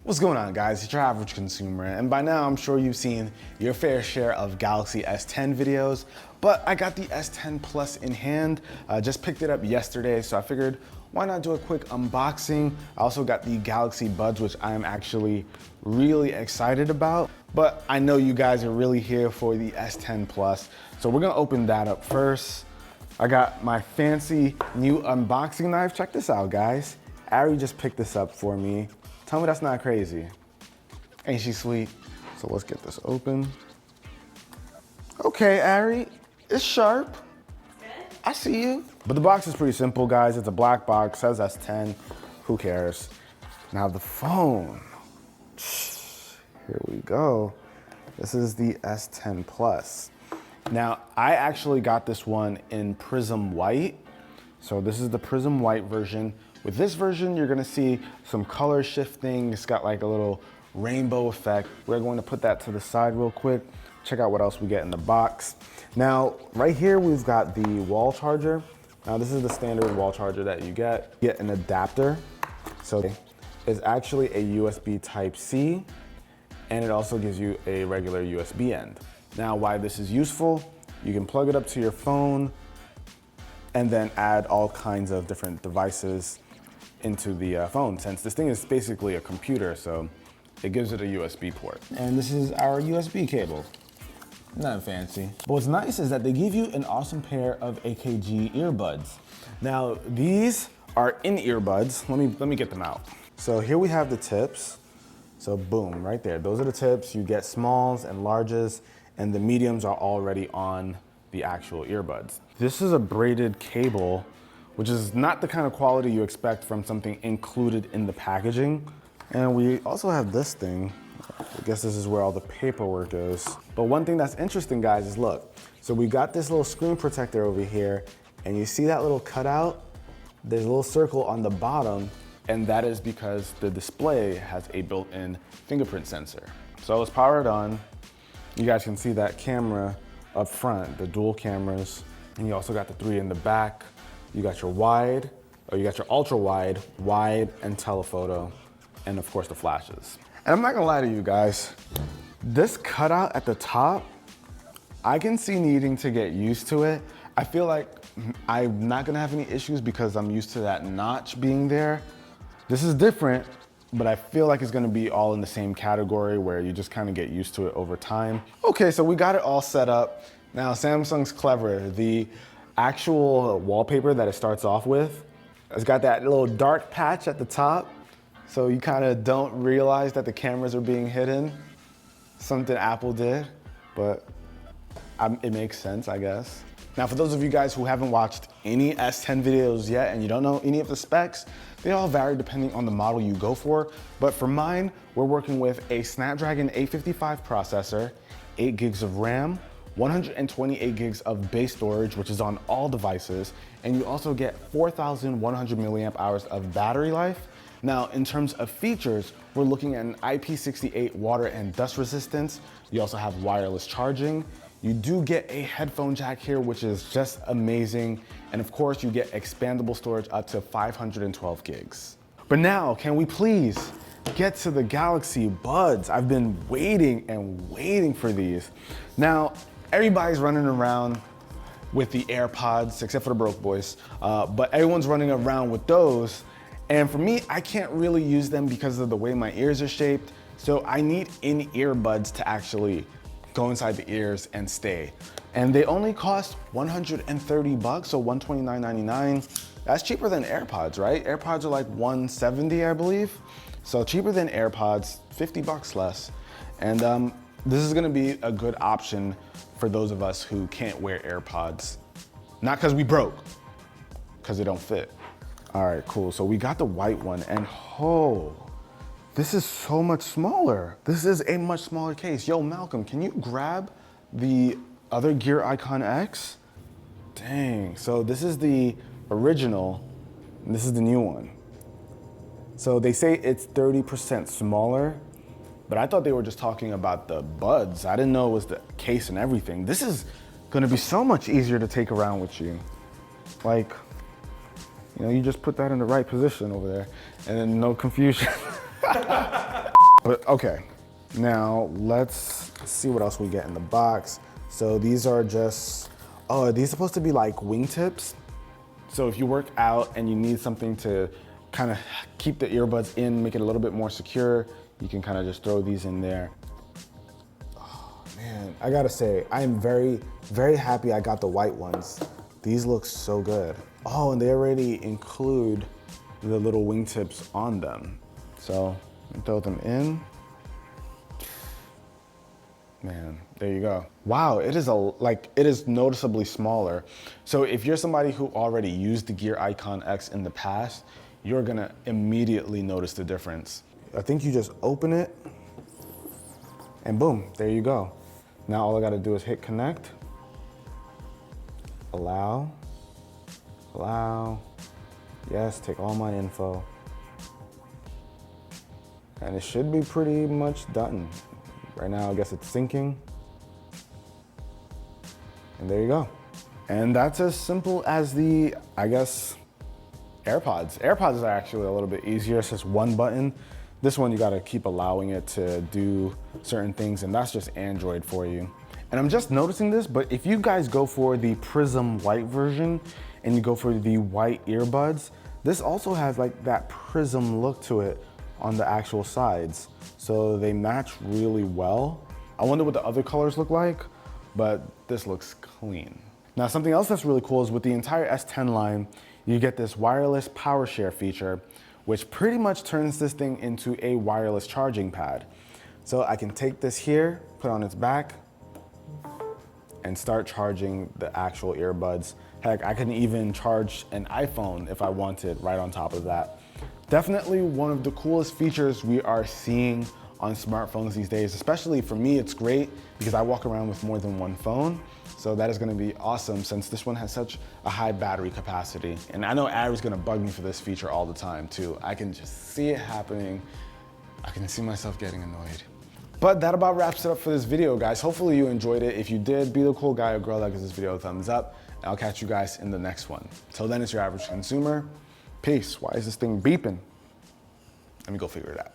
What's going on, guys? It's your average consumer, and by now I'm sure you've seen your fair share of Galaxy S10 videos, but I got the S10 Plus in hand. Just picked it up yesterday, so I figured why not do a quick unboxing. I also got the Galaxy Buds, which I am actually really excited about, but I know you guys are really here for the S10 Plus, so we're gonna open that up first. I got my fancy new unboxing knife. Check this out, guys. Ari just picked this up for me. Tell me that's not crazy. Ain't she sweet? So let's get this open. Okay, Ari, it's sharp. Good. I see you. But the box is pretty simple, guys. It's a black box, says S10. Who cares? Now the phone. Here we go. This is the S10 Plus. Now, I actually got this one in Prism White. So this is the Prism White version. With this version, you're gonna see some color shifting. It's got like a little rainbow effect. We're going to put that to the side real quick. Check out what else we get in the box. Now, right here, we've got the wall charger. Now, this is the standard wall charger that you get. You get an adapter. So it's actually a USB Type-C, and it also gives you a regular USB end. Now, why this is useful, you can plug it up to your phone and then add all kinds of different devices into the phone, since this thing is basically a computer, so it gives it a USB port. And this is our USB cable. Not fancy. But what's nice is that they give you an awesome pair of AKG earbuds. Now, these are in-ear buds. Let me get them out. So here we have the tips. So boom, right there. Those are the tips. You get smalls and larges, and the mediums are already on the actual earbuds. This is a braided cable, which is not the kind of quality you expect from something included in the packaging. And we also have this thing. I guess this is where all the paperwork is. But one thing that's interesting, guys, is look. So we got this little screen protector over here, and you see that little cutout? There's a little circle on the bottom, and that is because the display has a built-in fingerprint sensor. So let's power it on. You guys can see that camera up front, the dual cameras, and you also got the 3 in the back. You got your wide, or you got your ultra wide, wide, and telephoto, and of course the flashes. And I'm not gonna lie to you guys, this cutout at the top, I can see needing to get used to it. I feel like I'm not gonna have any issues because I'm used to that notch being there. This is different, but I feel like it's gonna be all in the same category where you just kind of get used to it over time. Okay, so we got it all set up. Now, Samsung's clever. The actual wallpaper that it starts off with, it's got that little dark patch at the top, so you kind of don't realize that the cameras are being hidden. Something Apple did, but it makes sense, I guess. Now, for those of you guys who haven't watched any S10 videos yet and you don't know any of the specs, they all vary depending on the model you go for. But for mine, we're working with a Snapdragon 855 processor, 8 gigs of RAM, 128 gigs of base storage, which is on all devices, and you also get 4,100 milliamp hours of battery life. Now, in terms of features, we're looking at an IP68 water and dust resistance. You also have wireless charging. You do get a headphone jack here, which is just amazing. And of course, you get expandable storage up to 512 gigs. But now, can we please get to the Galaxy Buds? I've been waiting and waiting for these. Now, everybody's running around with the AirPods, except for the broke boys, but everyone's running around with those. And for me, I can't really use them because of the way my ears are shaped. So I need in-ear buds to actually go inside the ears and stay. And they only cost 130 bucks, so $129.99. That's cheaper than AirPods, right? AirPods are like 170, I believe. So cheaper than AirPods, 50 bucks less. And this is gonna be a good option for those of us who can't wear AirPods. Not because we broke, because they don't fit. All right, cool. So we got the white one, and oh, this is so much smaller. This is a much smaller case. Yo, Malcolm, can you grab the other Gear Icon X? Dang, so this is the original, and this is the new one. So they say it's 30% smaller, but I thought they were just talking about the buds. I didn't know it was the case and everything. This is gonna be so much easier to take around with you. Like, you know, you just put that in the right position over there, and then no confusion. But okay, now let's see what else we get in the box. So these are just, oh, are these supposed to be like wingtips? So if you work out and you need something to kind of keep the earbuds in, make it a little bit more secure, you can kind of just throw these in there. Oh man, I gotta say, I am very, very happy I got the white ones. These look so good. Oh, and they already include the little wingtips on them. So throw them in. Man, there you go. Wow, it is noticeably smaller. So if you're somebody who already used the Gear Icon X in the past, you're gonna immediately notice the difference. I think you just open it and boom, there you go. Now all I gotta do is hit connect, allow, yes, take all my info. And it should be pretty much done. Right now, I guess it's syncing. And there you go. And that's as simple as the, I guess, AirPods. AirPods are actually a little bit easier. It's just one button. This one, you gotta keep allowing it to do certain things, and that's just Android for you. And I'm just noticing this, but if you guys go for the Prism white version and you go for the white earbuds, this also has like that Prism look to it on the actual sides. So they match really well. I wonder what the other colors look like, but this looks clean. Now, something else that's really cool is with the entire S10 line, you get this wireless power share feature, which pretty much turns this thing into a wireless charging pad. So I can take this here, put it on its back, and start charging the actual earbuds. Heck, I can even charge an iPhone if I wanted right on top of that. Definitely one of the coolest features we are seeing on smartphones these days. Especially for me, it's great because I walk around with more than one phone. So that is gonna be awesome since this one has such a high battery capacity. And I know Ari's gonna bug me for this feature all the time too. I can just see it happening. I can see myself getting annoyed. But that about wraps it up for this video, guys. Hopefully you enjoyed it. If you did, be the cool guy or girl that gives this video a thumbs up. And I'll catch you guys in the next one. Till then, it's your average consumer. Peace. Why is this thing beeping? Let me go figure it out.